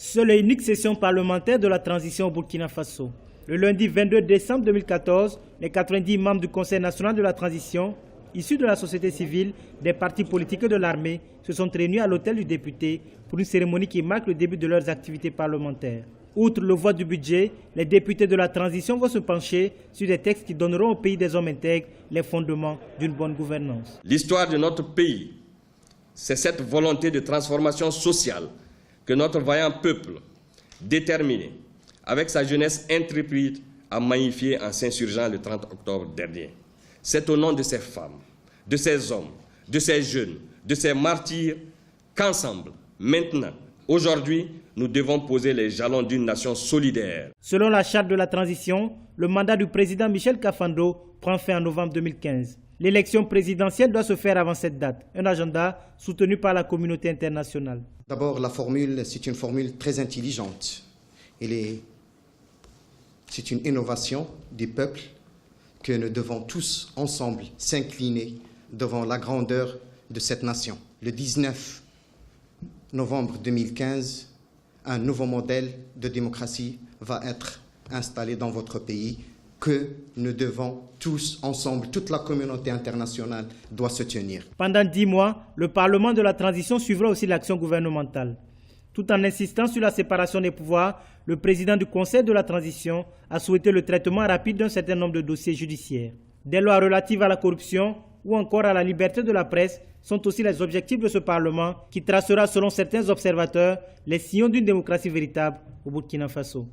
Seule et unique session parlementaire de la transition au Burkina Faso. Le lundi 22 décembre 2014, les 90 membres du Conseil national de la transition, issus de la société civile, des partis politiques et de l'armée, se sont réunis à l'hôtel du député pour une cérémonie qui marque le début de leurs activités parlementaires. Outre le vote du budget, les députés de la transition vont se pencher sur des textes qui donneront au pays des hommes intègres les fondements d'une bonne gouvernance. L'histoire de notre pays, c'est cette volonté de transformation sociale que notre vaillant peuple, déterminé, avec sa jeunesse intrépide, a magnifié en s'insurgeant le 30 octobre dernier. C'est au nom de ces femmes, de ces hommes, de ces jeunes, de ces martyrs qu'ensemble, maintenant, aujourd'hui, nous devons poser les jalons d'une nation solidaire. Selon la charte de la transition, le mandat du président Michel Kafando prend fin en novembre 2015. L'élection présidentielle doit se faire avant cette date, un agenda soutenu par la communauté internationale. D'abord, la formule, c'est une formule très intelligente. C'est une innovation du peuple que nous devons tous ensemble s'incliner devant la grandeur de cette nation. Le 19 novembre 2015, un nouveau modèle de démocratie va être installé dans votre pays que nous devons tous ensemble, toute la communauté internationale doit se tenir. Pendant 10 mois, le Parlement de la transition suivra aussi l'action gouvernementale. Tout en insistant sur la séparation des pouvoirs, le président du Conseil de la transition a souhaité le traitement rapide d'un certain nombre de dossiers judiciaires. Des lois relatives à la corruption ou encore à la liberté de la presse sont aussi les objectifs de ce Parlement qui tracera, selon certains observateurs, les sillons d'une démocratie véritable au Burkina Faso.